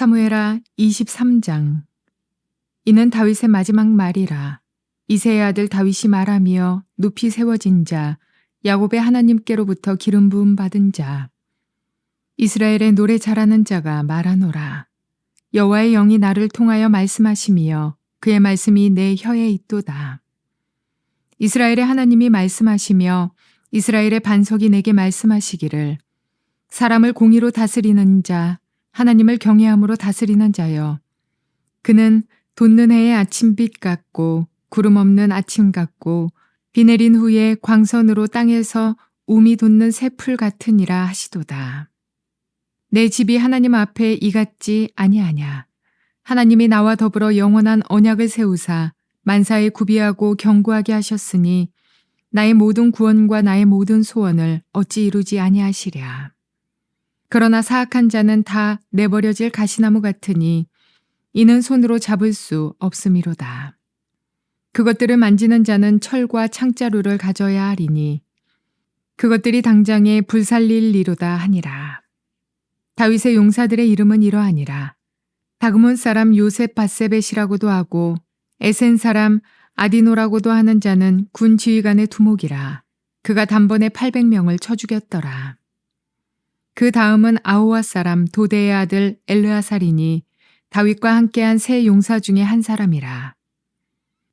사무엘하 23장. 이는 다윗의 마지막 말이라. 이새의 아들 다윗이 말하며 높이 세워진 자, 야곱의 하나님께로부터 기름 부음 받은 자, 이스라엘의 노래 잘하는 자가 말하노라. 여호와의 영이 나를 통하여 말씀하시며 그의 말씀이 내 혀에 있도다. 이스라엘의 하나님이 말씀하시며 이스라엘의 반석이 내게 말씀하시기를, 사람을 공의로 다스리는 자, 하나님을 경외함으로 다스리는 자여, 그는 돋는 해의 아침빛 같고 구름 없는 아침 같고 비 내린 후에 광선으로 땅에서 움이 돋는 새풀 같으니라 하시도다. 내 집이 하나님 앞에 이같지 아니하냐. 하나님이 나와 더불어 영원한 언약을 세우사 만사에 구비하고 견고하게 하셨으니 나의 모든 구원과 나의 모든 소원을 어찌 이루지 아니하시랴. 그러나 사악한 자는 다 내버려질 가시나무 같으니 이는 손으로 잡을 수 없음이로다. 그것들을 만지는 자는 철과 창자루를 가져야 하리니 그것들이 당장에 불살릴리로다 하니라. 다윗의 용사들의 이름은 이러하니라. 다그몬 사람 요셉 바세벳이라고도 하고 에센 사람 아디노라고도 하는 자는 군 지휘관의 두목이라. 그가 단번에 800명을 쳐 죽였더라. 그 다음은 아호와 사람 도대의 아들 엘르아살이니 다윗과 함께한 세 용사 중에 한 사람이라.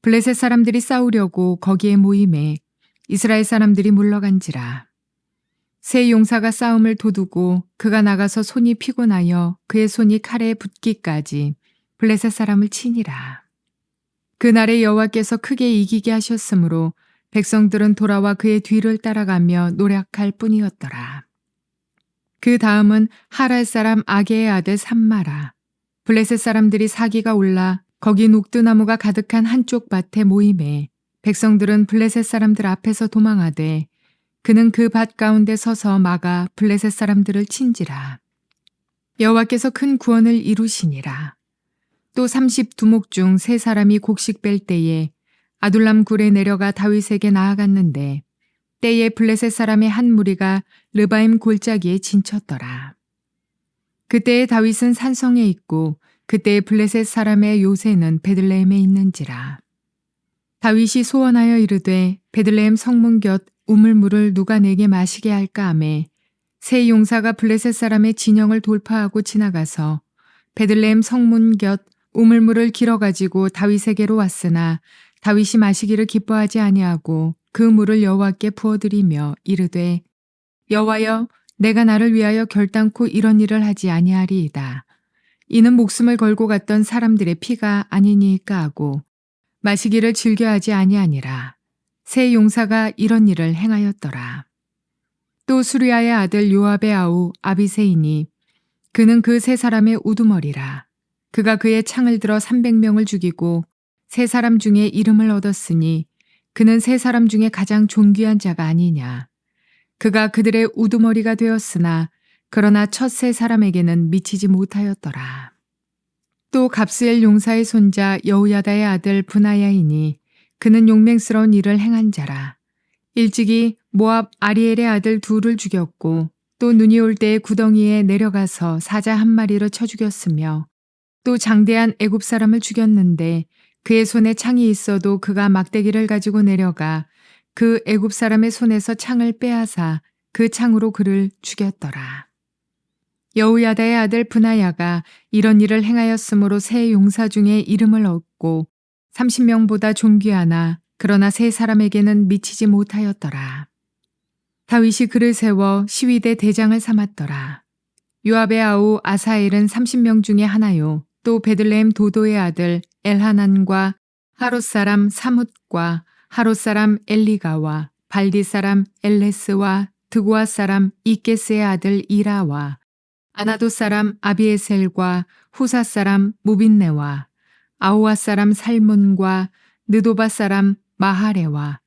블레셋 사람들이 싸우려고 거기에 모임에 이스라엘 사람들이 물러간지라. 세 용사가 싸움을 도두고 그가 나가서 손이 피곤하여 그의 손이 칼에 붙기까지 블레셋 사람을 치니라. 그날에 여호와께서 크게 이기게 하셨으므로 백성들은 돌아와 그의 뒤를 따라가며 노력할 뿐이었더라. 그 다음은 하랄 사람 아게의 아들 삼마라. 블레셋 사람들이 사기가 올라 거기 녹두나무가 가득한 한쪽 밭에 모임에 백성들은 블레셋 사람들 앞에서 도망하되 그는 그 밭 가운데 서서 막아 블레셋 사람들을 친지라. 여호와께서 큰 구원을 이루시니라. 또 30두목 중 세 사람이 곡식 뺄 때에 아둘람 굴에 내려가 다윗에게 나아갔는데 때에 블레셋 사람의 한 무리가 르바임 골짜기에 진쳤더라. 그때에 다윗은 산성에 있고 그때에 블레셋 사람의 요새는 베들레헴에 있는지라. 다윗이 소원하여 이르되 베들레헴 성문 곁 우물물을 누가 내게 마시게 할까 하매 세 용사가 블레셋 사람의 진영을 돌파하고 지나가서 베들레헴 성문 곁 우물물을 길어가지고 다윗에게로 왔으나 다윗이 마시기를 기뻐하지 아니하고 그 물을 여호와께 부어드리며 이르되, 여호와여, 내가 나를 위하여 결단코 이런 일을 하지 아니하리이다. 이는 목숨을 걸고 갔던 사람들의 피가 아니니까 하고 마시기를 즐겨하지 아니하니라. 세 용사가 이런 일을 행하였더라. 또 수리아의 아들 요압의 아우 아비새이니 그는 그 세 사람의 우두머리라. 그가 그의 창을 들어 300명을 죽이고 세 사람 중에 이름을 얻었으니 그는 세 사람 중에 가장 존귀한 자가 아니냐. 그가 그들의 우두머리가 되었으나 그러나 첫 세 사람에게는 미치지 못하였더라. 또 갑스엘 용사의 손자 여우야다의 아들 브나야이니 그는 용맹스러운 일을 행한 자라. 일찍이 모압 아리엘의 아들 둘을 죽였고 또 눈이 올 때에 구덩이에 내려가서 사자 한 마리를 쳐 죽였으며 또 장대한 애굽 사람을 죽였는데 그의 손에 창이 있어도 그가 막대기를 가지고 내려가 그 애굽 사람의 손에서 창을 빼앗아 그 창으로 그를 죽였더라. 여우야다의 아들 브나야가 이런 일을 행하였으므로 세 용사 중에 이름을 얻고 30명보다 존귀하나 그러나 세 사람에게는 미치지 못하였더라. 다윗이 그를 세워 시위대 대장을 삼았더라. 요압의 아우 아사엘은 30명 중에 하나요. 또 베들레헴 도도의 아들 엘하난과 하롯 사람 사뭇과 하롯 사람 엘리가와 발디 사람 엘레스와 드고아 사람 이게스의 아들 이라와 아나도 사람 아비에셀과 후사 사람 무빈네와 아호와 사람 살몬과 느도바 사람 마하레와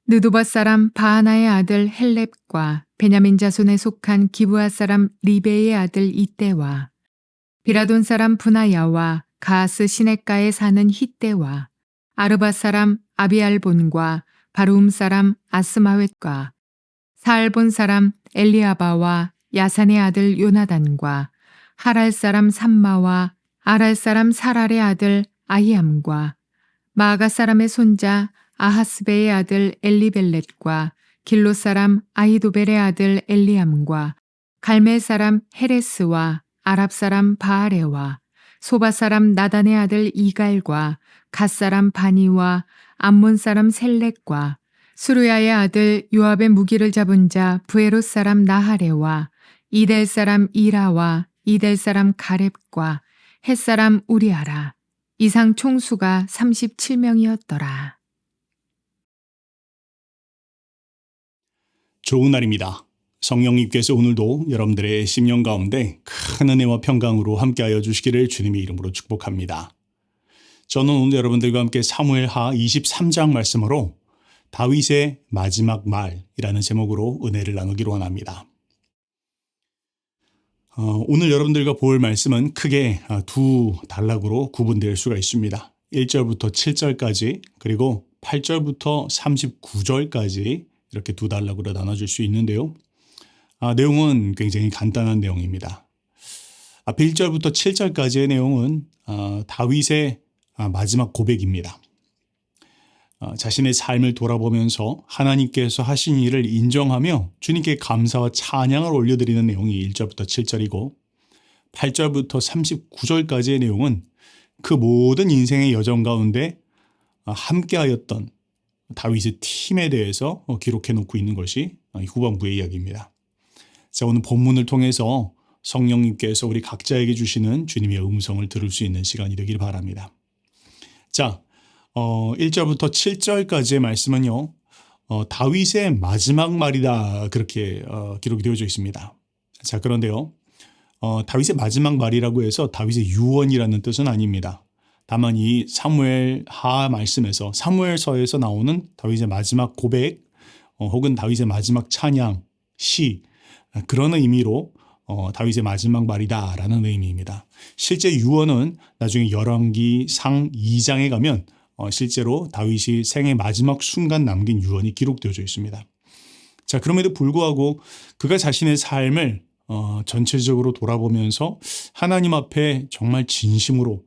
느도바 사람 바하나의 아들 헬렙과 베냐민 자손에 속한 기브아 사람 리베의 아들 이때와 비라돈 사람 브나야와 가스 시냇가에 사는 히때와 아르바 사람 아비알본과 바루움 사람 아스마웻과 사알본 사람 엘리아바와 야산의 아들 요나단과 하랄 사람 삼마와 아랄 사람 사랄의 아들 아히암과 마아가 사람의 손자 아하스베의 아들 엘리벨렛과 길로 사람 아히도벨의 아들 엘리암과 갈멜 사람 헤레스와 아랍 사람 바아레와 소바 사람 나단의 아들 이갈과 갓 사람 바니와 암몬 사람 셀렉과 수르야의 아들 요압의 무기를 잡은 자 부에롯 사람 나하레와 이델 사람 이라와 이델 사람 가렙과 헷 사람 우리아라. 이상 총수가 37명이었더라. 좋은 날입니다. 성령님께서 오늘도 여러분들의 심령 가운데 큰 은혜와 평강으로 함께하여 주시기를 주님의 이름으로 축복합니다. 저는 오늘 여러분들과 함께 사무엘하 23장 말씀으로 다윗의 마지막 말이라는 제목으로 은혜를 나누기로 원합니다. 오늘 여러분들과 볼 말씀은 크게 두 단락으로 구분될 수가 있습니다. 1절부터 7절까지 그리고 8절부터 39절까지 이렇게 두 단락으로 나눠질 수 있는데요. 내용은 굉장히 간단한 내용입니다. 앞에 1절부터 7절까지의 내용은 다윗의 마지막 고백입니다. 자신의 삶을 돌아보면서 하나님께서 하신 일을 인정하며 주님께 감사와 찬양을 올려드리는 내용이 1절부터 7절이고 8절부터 39절까지의 내용은 그 모든 인생의 여정 가운데 함께하였던 다윗의 팀에 대해서 기록해 놓고 있는 것이 후반부의 이야기입니다. 자, 오늘 본문을 통해서 성령님께서 우리 각자에게 주시는 주님의 음성을 들을 수 있는 시간이 되길 바랍니다. 자, 1절부터 7절까지의 말씀은요, 다윗의 마지막 말이다. 그렇게 기록이 되어져 있습니다. 자, 그런데요, 다윗의 마지막 말이라고 해서 다윗의 유언이라는 뜻은 아닙니다. 다만 이 사무엘하 말씀에서 사무엘서에서 나오는 다윗의 마지막 고백 혹은 다윗의 마지막 찬양, 시 그런 의미로 다윗의 마지막 말이다라는 의미입니다. 실제 유언은 나중에 열왕기 상 2장에 가면 실제로 다윗이 생의 마지막 순간 남긴 유언이 기록되어져 있습니다. 자, 그럼에도 불구하고 그가 자신의 삶을 전체적으로 돌아보면서 하나님 앞에 정말 진심으로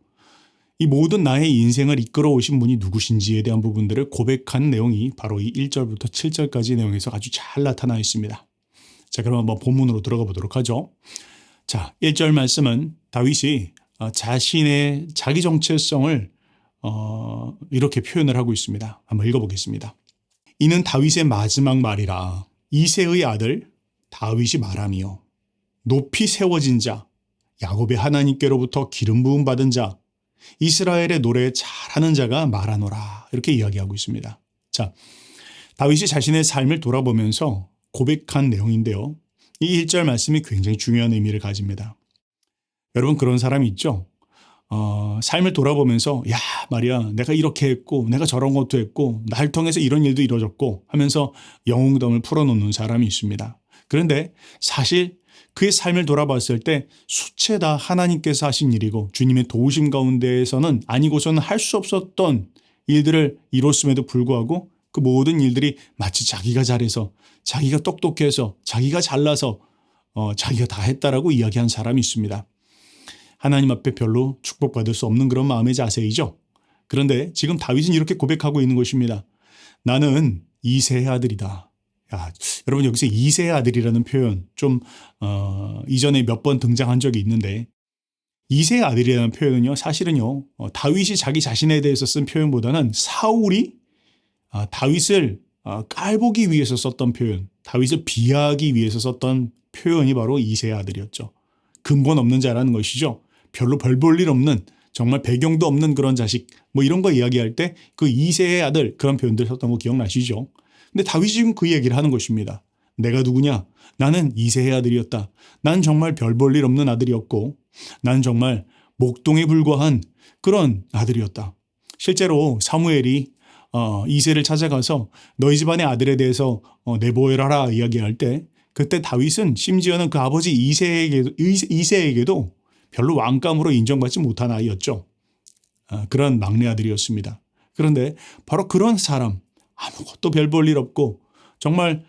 이 모든 나의 인생을 이끌어 오신 분이 누구신지에 대한 부분들을 고백한 내용이 바로 이 1절부터 7절까지 내용에서 아주 잘 나타나 있습니다. 자, 그럼 한번 본문으로 들어가 보도록 하죠. 자, 1절 말씀은 다윗이 자신의 자기 정체성을 이렇게 표현을 하고 있습니다. 한번 읽어보겠습니다. 이는 다윗의 마지막 말이라. 이새의 아들 다윗이 말하며 높이 세워진 자 야곱의 하나님께로부터 기름 부음 받은 자 이스라엘의 노래 잘하는 자가 말하노라. 이렇게 이야기하고 있습니다. 자, 다윗이 자신의 삶을 돌아보면서 고백한 내용인데요. 이 1절 말씀이 굉장히 중요한 의미를 가집니다. 여러분 그런 사람이 있죠? 삶을 돌아보면서 야 말이야 내가 이렇게 했고 내가 저런 것도 했고 날 통해서 이런 일도 이루어졌고 하면서 영웅담을 풀어놓는 사람이 있습니다. 그런데 사실 그의 삶을 돌아봤을 때 수채 다 하나님께서 하신 일이고 주님의 도우심 가운데에서는 아니고서는 할 수 없었던 일들을 이뤘음에도 불구하고 그 모든 일들이 마치 자기가 잘해서 자기가 똑똑해서 자기가 잘나서 자기가 다 했다라고 이야기한 사람이 있습니다. 하나님 앞에 별로 축복받을 수 없는 그런 마음의 자세이죠. 그런데 지금 다윗은 이렇게 고백하고 있는 것입니다. 나는 이새의 아들이다. 야, 여러분 여기서 이새의 아들이라는 표현 좀 이전에 몇 번 등장한 적이 있는데 이새의 아들이라는 표현은요 사실은요 다윗이 자기 자신에 대해서 쓴 표현보다는 사울이 다윗을 깔보기 위해서 썼던 표현, 다윗을 비하하기 위해서 썼던 표현이 바로 이새의 아들이었죠. 근본 없는 자라는 것이죠. 별로 별 볼 일 없는 정말 배경도 없는 그런 자식 뭐 이런 거 이야기할 때 그 이새의 아들 그런 표현들 썼던 거 기억나시죠? 근데 다윗이 지금 그 얘기를 하는 것입니다. 내가 누구냐? 나는 이새의 아들이었다. 난 정말 별 볼 일 없는 아들이었고 난 정말 목동에 불과한 그런 아들이었다. 실제로 사무엘이 이새를 찾아가서 너희 집안의 아들에 대해서 내보혈하라 이야기할 때 그때 다윗은 심지어는 그 아버지 이새에게도 별로 왕감으로 인정받지 못한 아이였죠. 그런 막내 아들이었습니다. 그런데 바로 그런 사람 아무것도 별 볼 일 없고 정말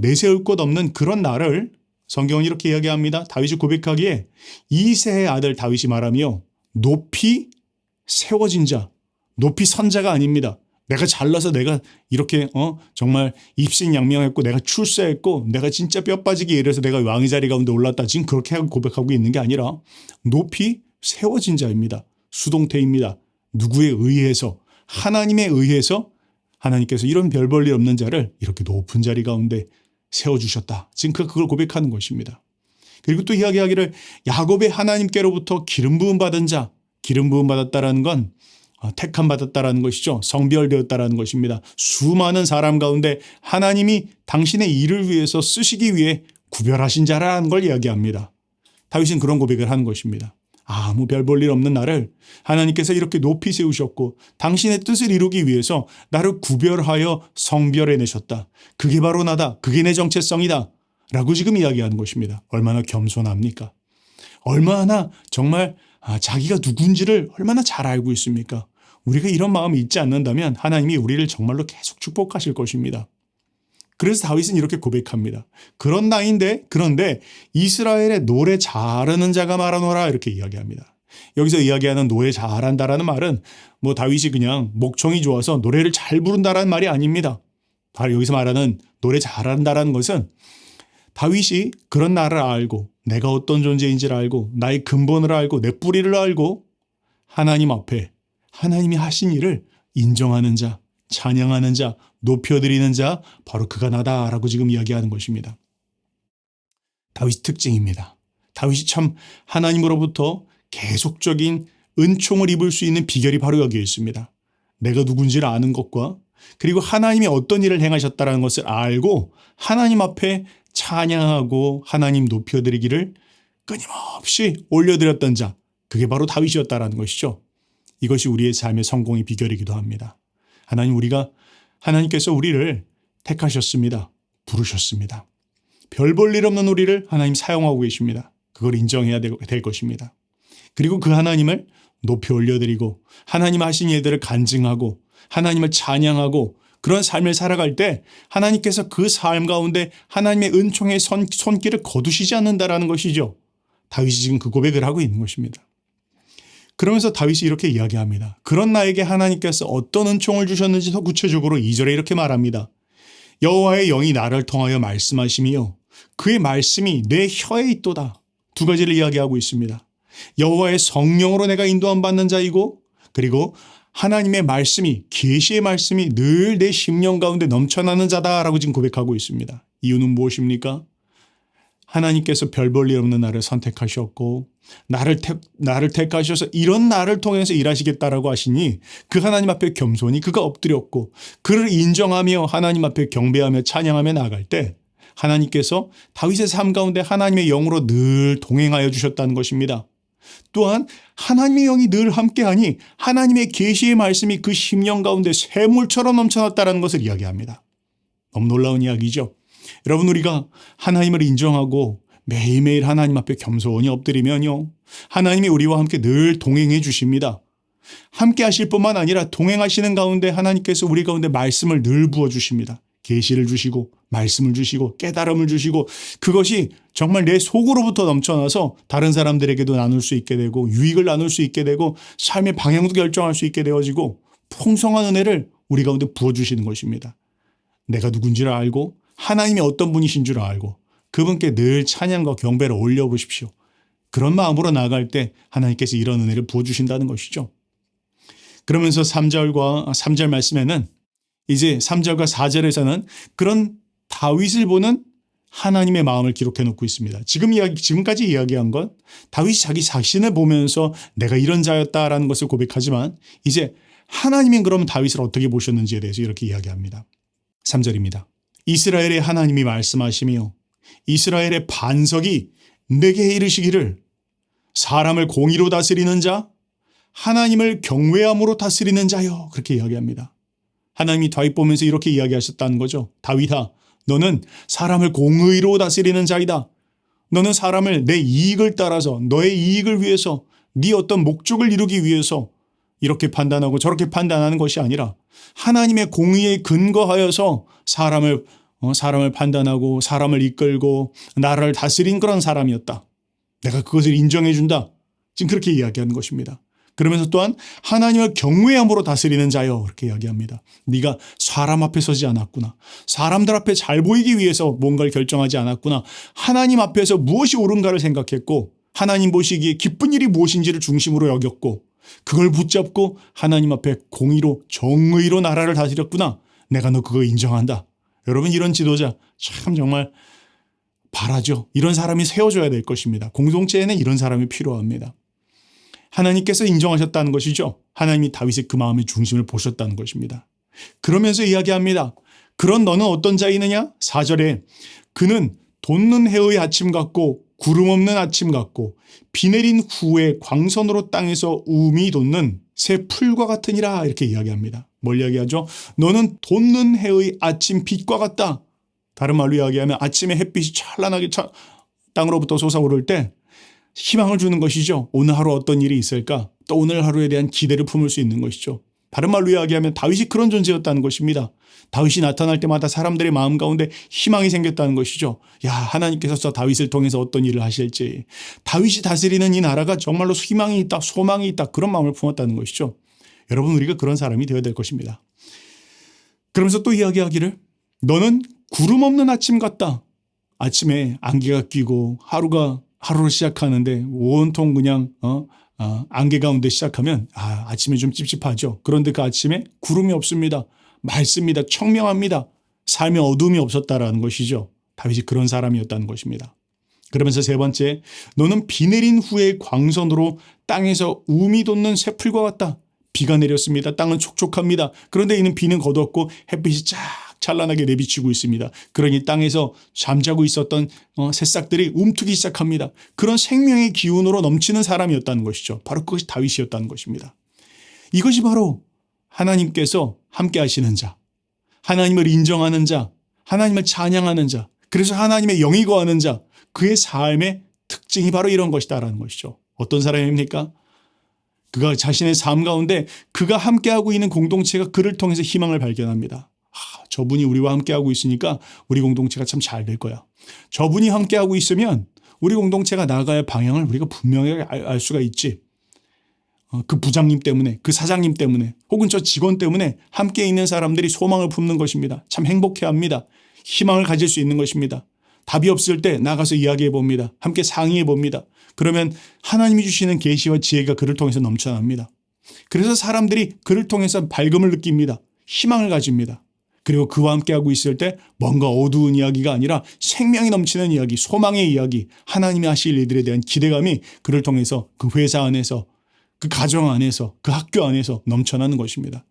내세울 것 없는 그런 나를 성경은 이렇게 이야기합니다. 다윗이 고백하기에 이새의 아들 다윗이 말하며 높이 세워진 자, 높이 선 자가 아닙니다. 내가 잘나서 내가 이렇게 정말 입신양명했고 내가 출세했고 내가 진짜 뼈 빠지게 일해서 내가 왕의 자리 가운데 올랐다. 지금 그렇게 고백하고 있는 게 아니라 높이 세워진 자입니다. 수동태입니다. 누구에 의해서? 하나님에 의해서 하나님께서 이런 별 볼 일 없는 자를 이렇게 높은 자리 가운데 세워주셨다. 지금 그걸 고백하는 것입니다. 그리고 또 이야기하기를 야곱의 하나님께로부터 기름 부음 받은 자, 기름 부음 받았다라는 건 택함 받았다라는 것이죠. 성별되었다라는 것입니다. 수많은 사람 가운데 하나님이 당신의 일을 위해서 쓰시기 위해 구별하신 자라는 걸 이야기합니다. 다윗은 그런 고백을 하는 것입니다. 아무 별 볼 일 없는 나를 하나님께서 이렇게 높이 세우셨고 당신의 뜻을 이루기 위해서 나를 구별하여 성별해내셨다. 그게 바로 나다. 그게 내 정체성이다. 라고 지금 이야기하는 것입니다. 얼마나 겸손합니까? 얼마나 정말 자기가 누군지를 얼마나 잘 알고 있습니까? 우리가 이런 마음이 있지 않는다면 하나님이 우리를 정말로 계속 축복하실 것입니다. 그래서 다윗은 이렇게 고백합니다. 그런 나인데 그런데 이스라엘의 노래 잘하는 자가 말하노라 이렇게 이야기합니다. 여기서 이야기하는 노래 잘한다라는 말은 다윗이 그냥 목청이 좋아서 노래를 잘 부른다라는 말이 아닙니다. 바로 여기서 말하는 노래 잘한다라는 것은 다윗이 그런 나를 알고 내가 어떤 존재인지를 알고 나의 근본을 알고 내 뿌리를 알고 하나님 앞에 하나님이 하신 일을 인정하는 자, 찬양하는 자, 높여드리는 자, 바로 그가 나다라고 지금 이야기하는 것입니다. 다윗의 특징입니다. 다윗이 참 하나님으로부터 계속적인 은총을 입을 수 있는 비결이 바로 여기에 있습니다. 내가 누군지를 아는 것과 그리고 하나님이 어떤 일을 행하셨다는 것을 알고 하나님 앞에 찬양하고 하나님 높여드리기를 끊임없이 올려드렸던 자, 그게 바로 다윗이었다라는 것이죠. 이것이 우리의 삶의 성공의 비결이기도 합니다. 하나님께서 우리를 택하셨습니다. 부르셨습니다. 별 볼 일 없는 우리를 하나님 사용하고 계십니다. 그걸 인정해야 될 것입니다. 그리고 그 하나님을 높이 올려드리고 하나님 하신 일들을 간증하고 하나님을 찬양하고 그런 삶을 살아갈 때 하나님께서 그 삶 가운데 하나님의 은총의 손길을 거두시지 않는다라는 것이죠. 다윗이 지금 그 고백을 하고 있는 것입니다. 그러면서 다윗이 이렇게 이야기합니다. 그런 나에게 하나님께서 어떤 은총을 주셨는지 더 구체적으로 2절에 이렇게 말합니다. 여호와의 영이 나를 통하여 말씀하시며 그의 말씀이 내 혀에 있도다. 두 가지를 이야기하고 있습니다. 여호와의 성령으로 내가 인도함 받는 자이고 그리고 하나님의 말씀이 계시의 말씀이 늘 내 심령 가운데 넘쳐나는 자다라고 지금 고백하고 있습니다. 이유는 무엇입니까? 하나님께서 별 볼 일 없는 나를 선택하셨고 나를 택하셔서 이런 나를 통해서 일하시겠다라고 하시니 그 하나님 앞에 겸손히 그가 엎드렸고 그를 인정하며 하나님 앞에 경배하며 찬양하며 나아갈 때 하나님께서 다윗의 삶 가운데 하나님의 영으로 늘 동행하여 주셨다는 것입니다. 또한 하나님의 영이 늘 함께하니 하나님의 계시의 말씀이 그 심령 가운데 샘물처럼 넘쳐났다는 것을 이야기합니다. 너무 놀라운 이야기죠. 여러분 우리가 하나님을 인정하고 매일매일 하나님 앞에 겸손히 엎드리면요. 하나님이 우리와 함께 늘 동행해 주십니다. 함께 하실 뿐만 아니라 동행하시는 가운데 하나님께서 우리 가운데 말씀을 늘 부어주십니다. 계시를 주시고 말씀을 주시고 깨달음을 주시고 그것이 정말 내 속으로부터 넘쳐나서 다른 사람들에게도 나눌 수 있게 되고 유익을 나눌 수 있게 되고 삶의 방향도 결정할 수 있게 되어지고 풍성한 은혜를 우리 가운데 부어주시는 것입니다. 내가 누군지를 알고 하나님이 어떤 분이신 줄 알고 그분께 늘 찬양과 경배를 올려보십시오. 그런 마음으로 나아갈 때 하나님께서 이런 은혜를 부어주신다는 것이죠. 그러면서 3절 말씀에는 이제 3절과 4절에서는 그런 다윗을 보는 하나님의 마음을 기록해 놓고 있습니다. 지금까지 이야기한 건 다윗이 자기 자신을 보면서 내가 이런 자였다라는 것을 고백하지만 이제 하나님은 그럼 다윗을 어떻게 보셨는지에 대해서 이렇게 이야기합니다. 3절입니다. 이스라엘의 하나님이 말씀하시며 이스라엘의 반석이 내게 이르시기를 사람을 공의로 다스리는 자, 하나님을 경외함으로 다스리는 자요. 그렇게 이야기합니다. 하나님이 다윗 보면서 이렇게 이야기하셨다는 거죠. 다윗아, 너는 사람을 공의로 다스리는 자이다. 너는 사람을 내 이익을 따라서 너의 이익을 위해서 네 어떤 목적을 이루기 위해서 이렇게 판단하고 저렇게 판단하는 것이 아니라 하나님의 공의에 근거하여서 사람을 사람을 판단하고 사람을 이끌고 나라를 다스린 그런 사람이었다. 내가 그것을 인정해준다. 지금 그렇게 이야기하는 것입니다. 그러면서 또한 하나님을 경외함으로 다스리는 자여 그렇게 이야기합니다. 네가 사람 앞에 서지 않았구나. 사람들 앞에 잘 보이기 위해서 뭔가를 결정하지 않았구나. 하나님 앞에서 무엇이 옳은가를 생각했고 하나님 보시기에 기쁜 일이 무엇인지를 중심으로 여겼고 그걸 붙잡고 하나님 앞에 공의로 정의로 나라를 다스렸구나. 내가 너 그거 인정한다. 여러분 이런 지도자 참 정말 바라죠. 이런 사람이 세워줘야 될 것입니다. 공동체에는 이런 사람이 필요합니다. 하나님께서 인정하셨다는 것이죠. 하나님이 다윗의 그 마음의 중심을 보셨다는 것입니다. 그러면서 이야기합니다. 그런 너는 어떤 자이느냐? 4절에 그는 돋는 해의 아침 같고 구름 없는 아침 같고 비 내린 후에 광선으로 땅에서 우음이 돋는 새 풀과 같으니라 이렇게 이야기합니다. 뭘 이야기하죠? 너는 돋는 해의 아침 빛과 같다. 다른 말로 이야기하면 아침에 햇빛이 찬란하게 땅으로부터 솟아오를 때 희망을 주는 것이죠. 오늘 하루 어떤 일이 있을까? 또 오늘 하루에 대한 기대를 품을 수 있는 것이죠. 다른 말로 이야기하면 다윗이 그런 존재였다는 것입니다. 다윗이 나타날 때마다 사람들의 마음 가운데 희망이 생겼다는 것이죠. 야, 하나님께서 저 다윗을 통해서 어떤 일을 하실지. 다윗이 다스리는 이 나라가 정말로 희망이 있다, 소망이 있다 그런 마음을 품었다는 것이죠. 여러분 우리가 그런 사람이 되어야 될 것입니다. 그러면서 또 이야기하기를 너는 구름 없는 아침 같다. 아침에 안개가 끼고 하루를 시작하는데 온통 그냥 안개 가운데 시작하면 아침에 좀 찝찝하죠. 그런데 그 아침에 구름이 없습니다. 맑습니다. 청명합니다. 삶에 어둠이 없었다라는 것이죠. 다윗이 그런 사람이었다는 것입니다. 그러면서 세 번째, 너는 비 내린 후에 광선으로 땅에서 우음이 돋는 새풀과 같다. 비가 내렸습니다. 땅은 촉촉합니다. 그런데 이는 비는 거뒀고 햇빛이 쫙 찬란하게 내비치고 있습니다. 그러니 땅에서 잠자고 있었던 새싹들이 움트기 시작합니다. 그런 생명의 기운으로 넘치는 사람이었다는 것이죠. 바로 그것이 다윗이었다는 것입니다. 이것이 바로 하나님께서 함께 하시는 자, 하나님을 인정하는 자, 하나님을 찬양하는 자, 그래서 하나님의 영이 거하는 자, 그의 삶의 특징이 바로 이런 것이다라는 것이죠. 어떤 사람입니까? 그가 자신의 삶 가운데 그가 함께하고 있는 공동체가 그를 통해서 희망을 발견합니다. 저분이 우리와 함께하고 있으니까 우리 공동체가 참 잘 될 거야. 저분이 함께하고 있으면 우리 공동체가 나아갈 방향을 우리가 분명하게 알 수가 있지. 그 부장님 때문에, 그 사장님 때문에, 혹은 저 직원 때문에 함께 있는 사람들이 소망을 품는 것입니다. 참 행복해합니다. 희망을 가질 수 있는 것입니다. 답이 없을 때 나가서 이야기해 봅니다. 함께 상의해 봅니다. 그러면 하나님이 주시는 계시와 지혜가 그를 통해서 넘쳐납니다. 그래서 사람들이 그를 통해서 밝음을 느낍니다. 희망을 가집니다. 그리고 그와 함께하고 있을 때 뭔가 어두운 이야기가 아니라 생명이 넘치는 이야기, 소망의 이야기, 하나님이 하실 일들에 대한 기대감이 그를 통해서 그 회사 안에서, 그 가정 안에서, 그 학교 안에서 넘쳐나는 것입니다.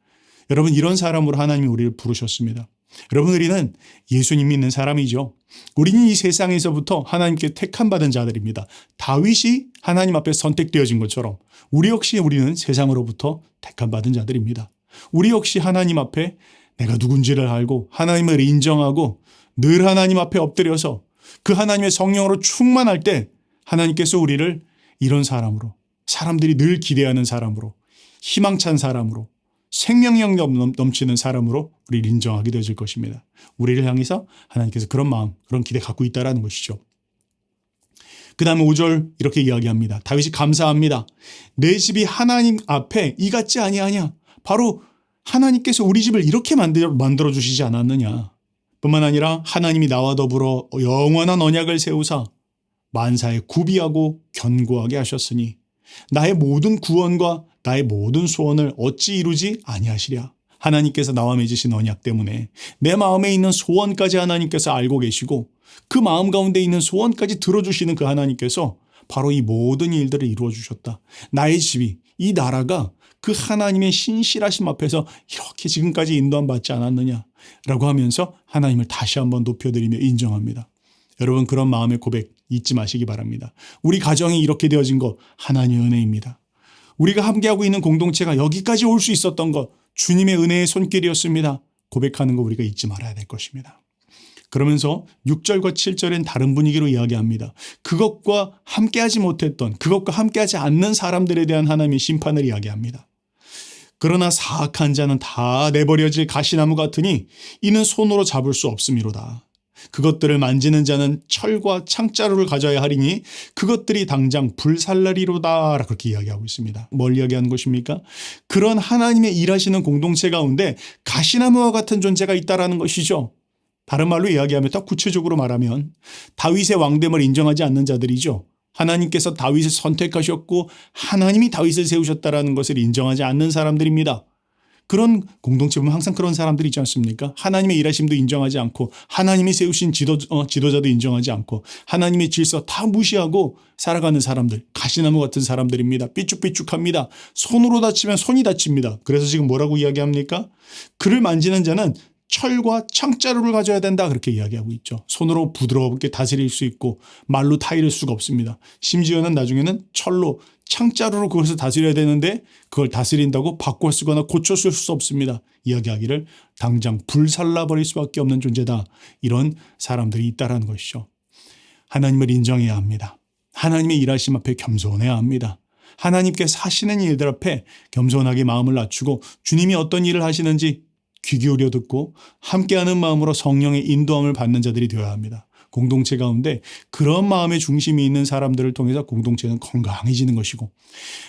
여러분 이런 사람으로 하나님이 우리를 부르셨습니다. 여러분 우리는 예수님 믿는 사람이죠. 우리는 이 세상에서부터 하나님께 택함받은 자들입니다. 다윗이 하나님 앞에 선택되어진 것처럼 우리 역시 우리는 세상으로부터 택함받은 자들입니다. 우리 역시 하나님 앞에 내가 누군지를 알고 하나님을 인정하고 늘 하나님 앞에 엎드려서 그 하나님의 성령으로 충만할 때 하나님께서 우리를 이런 사람으로, 사람들이 늘 기대하는 사람으로, 희망찬 사람으로, 생명력 넘치는 사람으로 우리를 인정하게 되어질 것입니다. 우리를 향해서 하나님께서 그런 마음, 그런 기대 갖고 있다는 것이죠. 그 다음에 5절 이렇게 이야기합니다. 다윗이 감사합니다. 내 집이 하나님 앞에 이같지 아니하냐. 바로 하나님께서 우리 집을 이렇게 만들어 주시지 않았느냐. 뿐만 아니라 하나님이 나와 더불어 영원한 언약을 세우사 만사에 구비하고 견고하게 하셨으니 나의 모든 구원과 나의 모든 소원을 어찌 이루지 아니하시랴. 하나님께서 나와 맺으신 언약 때문에 내 마음에 있는 소원까지 하나님께서 알고 계시고 그 마음 가운데 있는 소원까지 들어주시는 그 하나님께서 바로 이 모든 일들을 이루어 주셨다. 나의 집이, 이 나라가 그 하나님의 신실하심 앞에서 이렇게 지금까지 인도함 받지 않았느냐라고 하면서 하나님을 다시 한번 높여드리며 인정합니다. 여러분 그런 마음의 고백 잊지 마시기 바랍니다. 우리 가정이 이렇게 되어진 것 하나님의 은혜입니다. 우리가 함께하고 있는 공동체가 여기까지 올 수 있었던 것 주님의 은혜의 손길이었습니다. 고백하는 거 우리가 잊지 말아야 될 것입니다. 그러면서 6절과 7절엔 다른 분위기로 이야기합니다. 그것과 함께하지 못했던, 그것과 함께하지 않는 사람들에 대한 하나님의 심판을 이야기합니다. 그러나 사악한 자는 다 내버려질 가시나무 같으니 이는 손으로 잡을 수 없음이로다. 그것들을 만지는 자는 철과 창자루를 가져야 하리니 그것들이 당장 불살라리로다. 그렇게 이야기하고 있습니다. 뭘 이야기하는 것입니까? 그런 하나님의 일하시는 공동체 가운데 가시나무와 같은 존재가 있다라는 것이죠. 다른 말로 이야기하면 더 구체적으로 말하면 다윗의 왕됨을 인정하지 않는 자들이죠. 하나님께서 다윗을 선택하셨고 하나님이 다윗을 세우셨다라는 것을 인정하지 않는 사람들입니다. 그런 공동체 보면 항상 그런 사람들이 있지 않습니까? 하나님의 일하심도 인정하지 않고 하나님이 세우신 지도자도 인정하지 않고 하나님의 질서 다 무시하고 살아가는 사람들, 가시나무 같은 사람들입니다. 삐쭉삐쭉합니다. 손으로 다치면 손이 다칩니다. 그래서 지금 뭐라고 이야기합니까? 그를 만지는 자는 철과 창자루를 가져야 된다. 그렇게 이야기하고 있죠. 손으로 부드럽게 다스릴 수 있고 말로 타이를 수가 없습니다. 심지어는 나중에는 철로 창자루로 그것을 다스려야 되는데 그걸 다스린다고 바꿔 쓰거나 고쳐 쓸 수 없습니다. 이야기하기를 당장 불살라버릴 수밖에 없는 존재다. 이런 사람들이 있다라는 것이죠. 하나님을 인정해야 합니다. 하나님의 일하심 앞에 겸손해야 합니다. 하나님께서 하시는 일들 앞에 겸손하게 마음을 낮추고 주님이 어떤 일을 하시는지 귀 기울여 듣고 함께하는 마음으로 성령의 인도함을 받는 자들이 되어야 합니다. 공동체 가운데 그런 마음의 중심이 있는 사람들을 통해서 공동체는 건강해지는 것이고,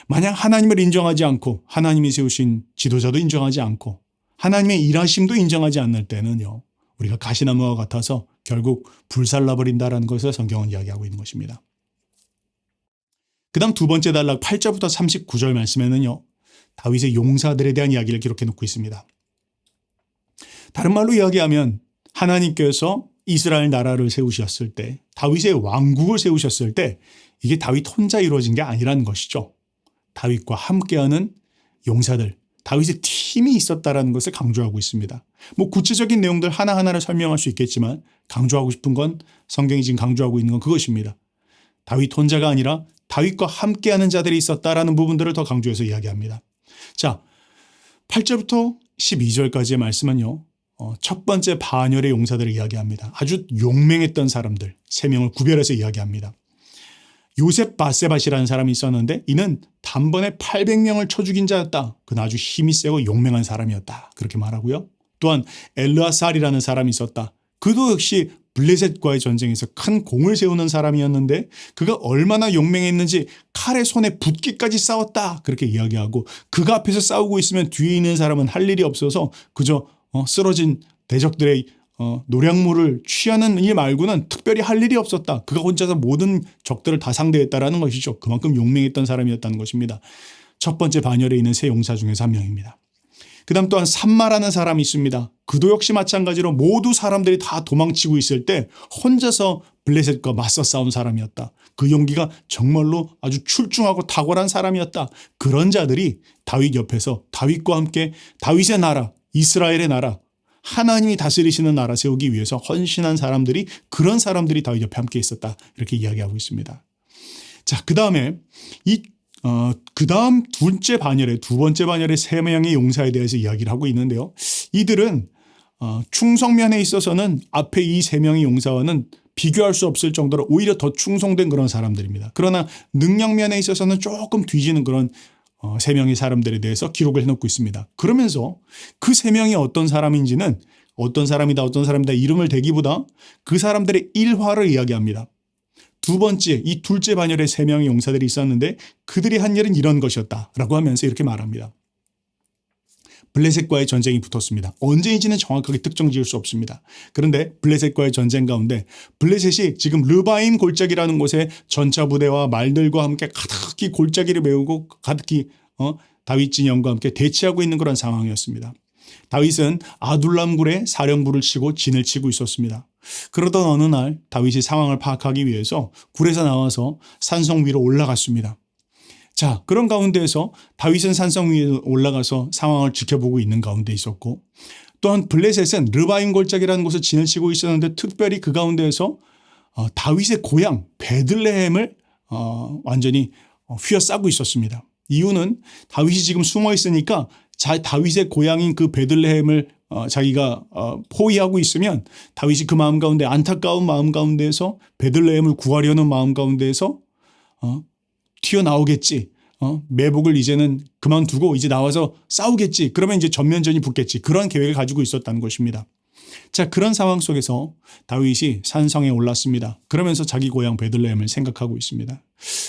만약 하나님을 인정하지 않고 하나님이 세우신 지도자도 인정하지 않고 하나님의 일하심도 인정하지 않을 때는요, 우리가 가시나무와 같아서 결국 불살라버린다라는 것을 성경은 이야기하고 있는 것입니다. 그 다음 두 번째 단락 8절부터 39절 말씀에는요, 다윗의 용사들에 대한 이야기를 기록해 놓고 있습니다. 다른 말로 이야기하면 하나님께서 이스라엘 나라를 세우셨을 때, 다윗의 왕국을 세우셨을 때 이게 다윗 혼자 이루어진 게 아니라는 것이죠. 다윗과 함께하는 용사들, 다윗의 팀이 있었다라는 것을 강조하고 있습니다. 뭐 구체적인 내용들 하나하나를 설명할 수 있겠지만 강조하고 싶은 건, 성경이 지금 강조하고 있는 건 그것입니다. 다윗 혼자가 아니라 다윗과 함께하는 자들이 있었다라는 부분들을 더 강조해서 이야기합니다. 자, 8절부터 12절까지의 말씀은요, 첫 번째 반열의 용사들을 이야기합니다. 아주 용맹했던 사람들 3명을 구별해서 이야기합니다. 요셉 바세밧이라는 사람이 있었는데 이는 단번에 800명을 쳐 죽인 자였다. 그는 아주 힘이 세고 용맹한 사람이었다. 그렇게 말하고요. 또한 엘르아살이라는 사람이 있었다. 그도 역시 블레셋과의 전쟁에서 큰 공을 세우는 사람이었는데 그가 얼마나 용맹했는지 칼의 손에 붙기까지 싸웠다. 그렇게 이야기하고, 그가 앞에서 싸우고 있으면 뒤에 있는 사람은 할 일이 없어서 그저 쓰러진 대적들의 노량물을 취하는 일 말고는 특별히 할 일이 없었다. 그가 혼자서 모든 적들을 다 상대했다라는 것이죠. 그만큼 용맹했던 사람이었다는 것입니다. 첫 번째 반열에 있는 세 용사 중에서 한 명입니다. 그 다음 또한 삼마라는 사람이 있습니다. 그도 역시 마찬가지로 모두 사람들이 다 도망치고 있을 때 혼자서 블레셋과 맞서 싸운 사람이었다. 그 용기가 정말로 아주 출중하고 탁월한 사람이었다. 그런 자들이 다윗 옆에서 다윗과 함께 다윗의 나라, 이스라엘의 나라, 하나님이 다스리시는 나라 세우기 위해서 헌신한 사람들이, 그런 사람들이 다윗 옆에 함께 있었다. 이렇게 이야기하고 있습니다. 자, 그 다음에 그 다음 두 번째 반열의 3명의 용사에 대해서 이야기를 하고 있는데요. 이들은 충성면에 있어서는 앞에 이 3명의 용사와는 비교할 수 없을 정도로 오히려 더 충성된 그런 사람들입니다. 그러나 능력면에 있어서는 조금 뒤지는 그런 3명의 사람들에 대해서 기록을 해놓고 있습니다. 그러면서 그 3명이 어떤 사람인지는 어떤 사람이다 이름을 대기보다 그 사람들의 일화를 이야기합니다. 두 번째, 이 둘째 반열에 3명의 용사들이 있었는데 그들이 한 일은 이런 것이었다라고 하면서 이렇게 말합니다. 블레셋과의 전쟁이 붙었습니다. 언제인지는 정확하게 특정 지을 수 없습니다. 그런데 블레셋과의 전쟁 가운데 블레셋이 지금 르바임 골짜기라는 곳에 전차 부대와 말들과 함께 가득히 골짜기를 메우고 가득히 다윗 진영과 함께 대치하고 있는 그런 상황이었습니다. 다윗은 아둘람굴에 사령부를 치고 진을 치고 있었습니다. 그러던 어느 날 다윗이 상황을 파악하기 위해서 굴에서 나와서 산성 위로 올라갔습니다. 자, 그런 가운데에서 다윗은 산성 위에 올라가서 상황을 지켜보고 있는 가운데 있었고, 또한 블레셋은 르바임 골짜기라는 곳에 진을 치고 있었는데 특별히 그 가운데에서 다윗의 고향 베들레헴을 완전히 휘어싸고 있었습니다. 이유는 다윗이 지금 숨어 있으니까 다윗의 고향인 그 베들레헴을 자기가 포위하고 있으면 다윗이 그 마음 가운데, 안타까운 마음 가운데에서 베들레헴을 구하려는 마음 가운데에서 튀어나오겠지. 매복을 이제는 그만두고 이제 나와서 싸우겠지. 그러면 이제 전면전이 붙겠지. 그런 계획을 가지고 있었다는 것입니다. 자, 그런 상황 속에서 다윗이 산성에 올랐습니다. 그러면서 자기 고향 베들레헴을 생각하고 있습니다.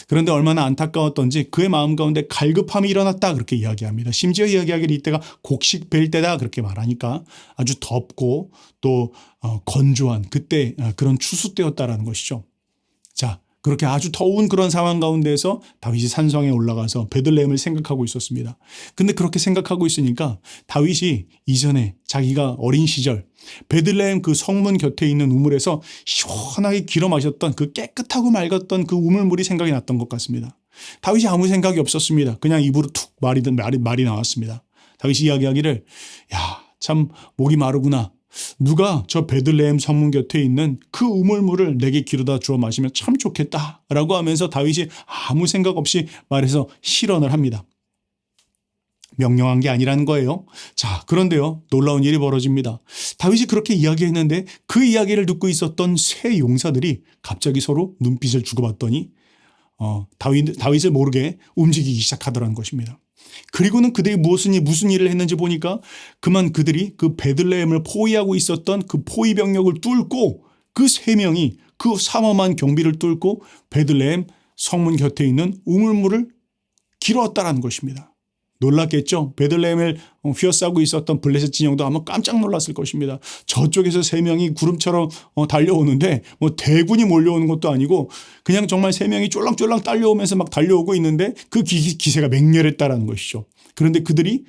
그런데 얼마나 안타까웠던지 그의 마음 가운데 갈급함이 일어났다 그렇게 이야기합니다. 심지어 이야기하기를 이때가 곡식 벨 때다 그렇게 말하니까 아주 덥고 또 건조한 그때 그런 추수 때였다라는 것이죠. 자, 그렇게 아주 더운 그런 상황 가운데서 다윗이 산성에 올라가서 베들레헴을 생각하고 있었습니다. 근데 그렇게 생각하고 있으니까 다윗이 이전에 자기가 어린 시절 베들레헴 그 성문 곁에 있는 우물에서 시원하게 길어 마셨던 그 깨끗하고 맑았던 그 우물물이 생각이 났던 것 같습니다. 다윗이 아무 생각이 없었습니다. 그냥 입으로 툭 말이 나왔습니다. 다윗이 이야기하기를 야, 참 목이 마르구나. 누가 저 베들레헴 성문 곁에 있는 그 우물물을 내게 기르다 주어 마시면 참 좋겠다라고 하면서 다윗이 아무 생각 없이 말해서 실언을 합니다. 명령한 게 아니라는 거예요. 자, 그런데요, 놀라운 일이 벌어집니다. 다윗이 그렇게 이야기했는데 그 이야기를 듣고 있었던 세 용사들이 갑자기 서로 눈빛을 주고받더니 다윗을 모르게 움직이기 시작하더라는 것입니다. 그리고는 그들이 무슨 일을 했는지 보니까 그만 그들이 그 베들레헴을 포위하고 있었던 그 포위 병력을 뚫고 그 세 명이 그 삼엄한 경비를 뚫고 베들레헴 성문 곁에 있는 우물물을 길어왔다라는 것입니다. 놀랐겠죠. 베들레헴을 휘어싸고 있었던 블레셋 진영도 아마 깜짝 놀랐을 것입니다. 저쪽에서 세 명이 구름처럼 달려오는데 뭐 대군이 몰려오는 것도 아니고 그냥 정말 세 명이 쫄랑쫄랑 딸려오면서 막 달려오고 있는데 그 기세가 맹렬했다라는 것이죠. 그런데 그들이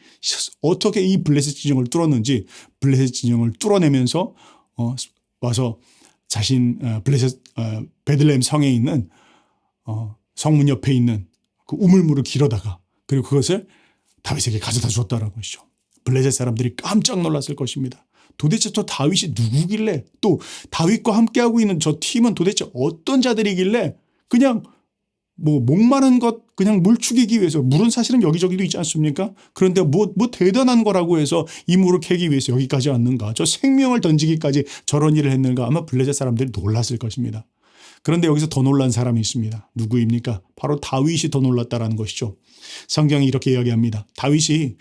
어떻게 이 블레셋 진영을 뚫었는지 블레셋 진영을 뚫어내면서 와서 자신 베들레헴 성에 있는 성문 옆에 있는 그 우물물을 길어다가 그리고 그것을 다윗에게 가져다 줬다는 것이죠. 블레셋 사람들이 깜짝 놀랐을 것입니다. 도대체 저 다윗이 누구길래 또 다윗과 함께하고 있는 저 팀은 도대체 어떤 자들이길래 그냥 뭐 목마른 것 그냥 물 죽이기 위해서 물은 사실은 여기저기도 있지 않습니까? 그런데 뭐 대단한 거라고 해서 이 물을 캐기 위해서 여기까지 왔는가? 저 생명을 던지기까지 저런 일을 했는가? 아마 블레셋 사람들이 놀랐을 것입니다. 그런데 여기서 더 놀란 사람이 있습니다. 누구입니까? 바로 다윗이 더 놀랐다라는 것이죠. 성경이 이렇게 이야기합니다. 다윗이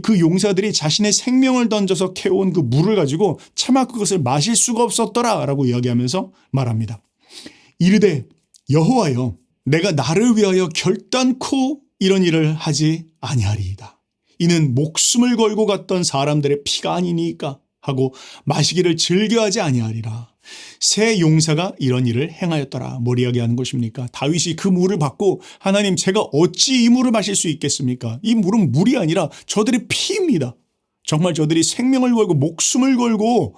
그 용사들이 자신의 생명을 던져서 캐온 그 물을 가지고 차마 그것을 마실 수가 없었더라라고 이야기하면서 말합니다. 이르되 여호와여 내가 나를 위하여 결단코 이런 일을 하지 아니하리이다. 이는 목숨을 걸고 갔던 사람들의 피가 아니니까 하고 마시기를 즐겨하지 아니하리라. 세 용사가 이런 일을 행하였더라. 뭘 이야기하는 것입니까? 다윗이 그 물을 받고 하나님 제가 어찌 이 물을 마실 수 있겠습니까? 이 물은 물이 아니라 저들의 피입니다. 정말 저들이 생명을 걸고 목숨을 걸고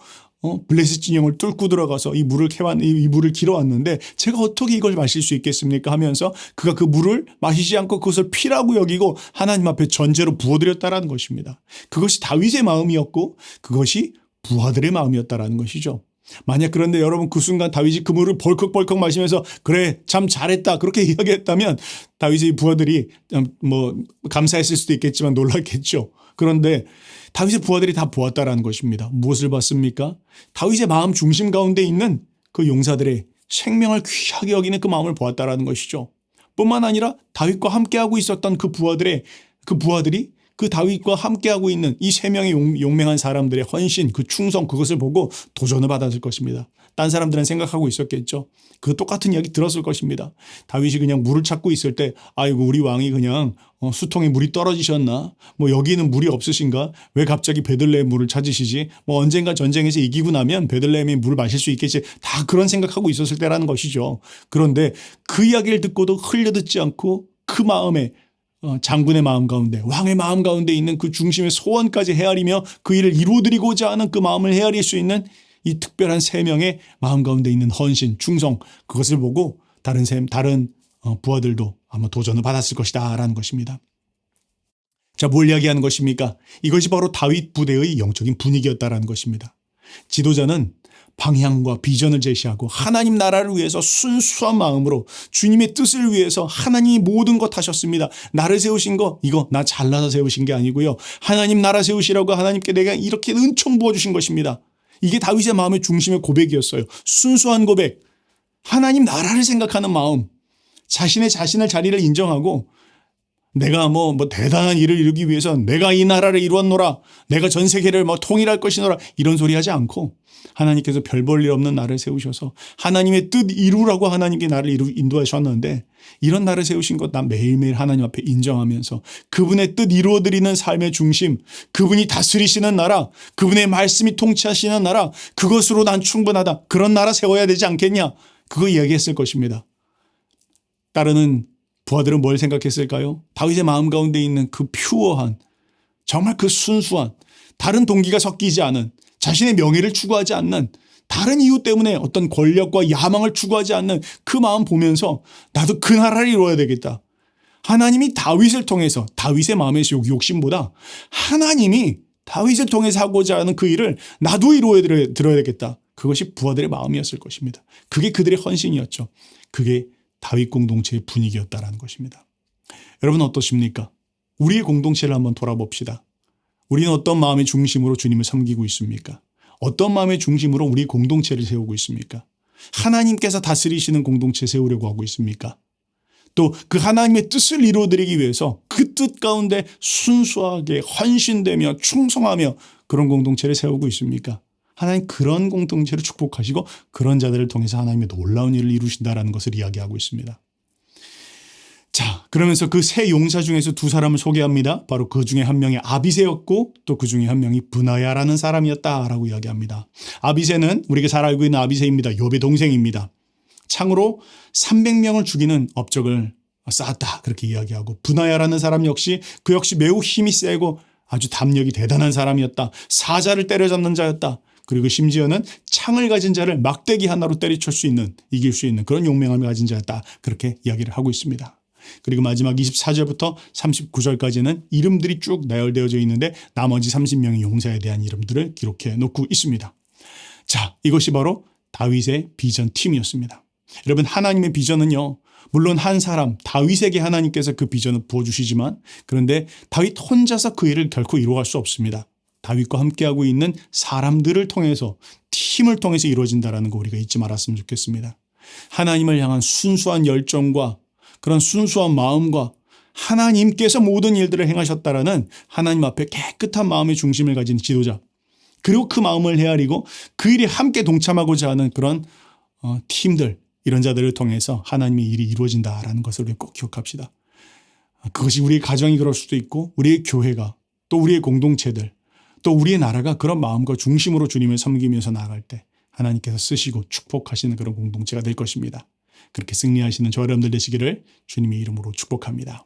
블레셋 진영을 뚫고 들어가서 이 물을 길어왔는데 제가 어떻게 이걸 마실 수 있겠습니까? 하면서 그가 그 물을 마시지 않고 그것을 피라고 여기고 하나님 앞에 전제로 부어드렸다라는 것입니다. 그것이 다윗의 마음이었고 그것이 부하들의 마음이었다라는 것이죠. 만약 그런데 여러분 그 순간 다윗이 그 물을 벌컥벌컥 마시면서 그래 참 잘했다 그렇게 이야기했다면 다윗의 부하들이 뭐 감사했을 수도 있겠지만 놀랐겠죠. 그런데 다윗의 부하들이 다 보았다라는 것입니다. 무엇을 봤습니까? 다윗의 마음 중심 가운데 있는 그 용사들의 생명을 귀하게 여기는 그 마음을 보았다라는 것이죠. 뿐만 아니라 다윗과 함께하고 있었던 그 부하들이 그 다윗과 함께하고 있는 이 세 명의 용맹한 사람들의 헌신, 그 충성 그것을 보고 도전을 받았을 것입니다. 딴 사람들은 생각하고 있었겠죠. 그 똑같은 이야기 들었을 것입니다. 다윗이 그냥 물을 찾고 있을 때 아이고 우리 왕이 그냥 수통에 물이 떨어지셨나? 뭐 여기는 물이 없으신가? 왜 갑자기 베들레헴 물을 찾으시지? 뭐 언젠가 전쟁에서 이기고 나면 베들레헴이 물을 마실 수 있겠지. 다 그런 생각하고 있었을 때라는 것이죠. 그런데 그 이야기를 듣고도 흘려듣지 않고 그 마음에 장군의 마음 가운데 왕의 마음 가운데 있는 그 중심의 소원까지 헤아리며 그 일을 이루어드리고자 하는 그 마음을 헤아릴 수 있는 이 특별한 세 명의 마음 가운데 있는 헌신, 충성 그것을 보고 다른 부하들도 아마 도전을 받았을 것이다 라는 것입니다. 자, 뭘 이야기하는 것입니까? 이것이 바로 다윗 부대의 영적인 분위기였다라는 것입니다. 지도자는 방향과 비전을 제시하고 하나님 나라를 위해서 순수한 마음으로 주님의 뜻을 위해서 하나님이 모든 것 하셨습니다. 나를 세우신 거 이거 나 잘나서 세우신 게 아니고요. 하나님 나라 세우시라고 하나님께 내가 이렇게 은총 부어주신 것입니다. 이게 다윗의 마음의 중심의 고백이었어요. 순수한 고백, 하나님 나라를 생각하는 마음, 자신을 자리를 인정하고 내가 뭐 대단한 일을 이루기 위해서 내가 이 나라를 이루었노라. 내가 전 세계를 통일할 것이노라. 이런 소리 하지 않고 하나님께서 별 볼 일 없는 나를 세우셔서 하나님의 뜻 이루라고 하나님께 나를 인도하셨는데 이런 나를 세우신 것 난 매일매일 하나님 앞에 인정하면서 그분의 뜻 이루어드리는 삶의 중심, 그분이 다스리시는 나라, 그분의 말씀이 통치하시는 나라, 그것으로 난 충분하다. 그런 나라 세워야 되지 않겠냐. 그거 이야기했을 것입니다. 따르는 부하들은 뭘 생각했을까요? 다윗의 마음 가운데 있는 그 퓨어한, 정말 그 순수한, 다른 동기가 섞이지 않은, 자신의 명예를 추구하지 않는, 다른 이유 때문에 어떤 권력과 야망을 추구하지 않는 그 마음 보면서 나도 그 나라를 이루어야 되겠다. 하나님이 다윗을 통해서, 다윗의 마음의 욕심보다 하나님이 다윗을 통해서 하고자 하는 그 일을 나도 들어야 되겠다. 그것이 부하들의 마음이었을 것입니다. 그게 그들의 헌신이었죠. 그게 다윗 공동체의 분위기였다라는 것입니다. 여러분 어떠십니까? 우리의 공동체를 한번 돌아봅시다. 우리는 어떤 마음의 중심으로 주님을 섬기고 있습니까? 어떤 마음의 중심으로 우리 공동체를 세우고 있습니까? 하나님께서 다스리시는 공동체 세우려고 하고 있습니까? 또 그 하나님의 뜻을 이루어드리기 위해서 그 뜻 가운데 순수하게 헌신되며 충성하며 그런 공동체를 세우고 있습니까? 하나님 그런 공동체를 축복하시고 그런 자들을 통해서 하나님의 놀라운 일을 이루신다라는 것을 이야기하고 있습니다. 자, 그러면서 그 세 용사 중에서 두 사람을 소개합니다. 바로 그 중에 한 명이 아비새였고 또 그 중에 한 명이 브나야라는 사람이었다라고 이야기합니다. 아비새는 우리가 잘 알고 있는 아비새입니다. 욥의 동생입니다. 창으로 300명을 죽이는 업적을 쌓았다 그렇게 이야기하고 브나야라는 사람 역시 그 역시 매우 힘이 세고 아주 담력이 대단한 사람이었다. 사자를 때려잡는 자였다. 그리고 심지어는 창을 가진 자를 막대기 하나로 때리칠 수 있는, 이길 수 있는 그런 용맹함을 가진 자였다. 그렇게 이야기를 하고 있습니다. 그리고 마지막 24절부터 39절까지는 이름들이 쭉 나열되어져 있는데 나머지 30명의 용사에 대한 이름들을 기록해 놓고 있습니다. 자, 이것이 바로 다윗의 비전 팀이었습니다. 여러분 하나님의 비전은요. 물론 한 사람 다윗에게 하나님께서 그 비전을 부어주시지만 그런데 다윗 혼자서 그 일을 결코 이루어갈 수 없습니다. 다윗과 함께하고 있는 사람들을 통해서 팀을 통해서 이루어진다는 거 우리가 잊지 말았으면 좋겠습니다. 하나님을 향한 순수한 열정과 그런 순수한 마음과 하나님께서 모든 일들을 행하셨다라는 하나님 앞에 깨끗한 마음의 중심을 가진 지도자 그리고 그 마음을 헤아리고 그 일에 함께 동참하고자 하는 그런 팀들 이런 자들을 통해서 하나님의 일이 이루어진다라는 것을 우리 꼭 기억합시다. 그것이 우리의 가정이 그럴 수도 있고 우리의 교회가 또 우리의 공동체들 또 우리의 나라가 그런 마음과 중심으로 주님을 섬기면서 나아갈 때 하나님께서 쓰시고 축복하시는 그런 공동체가 될 것입니다. 그렇게 승리하시는 저 여러분들 되시기를 주님의 이름으로 축복합니다.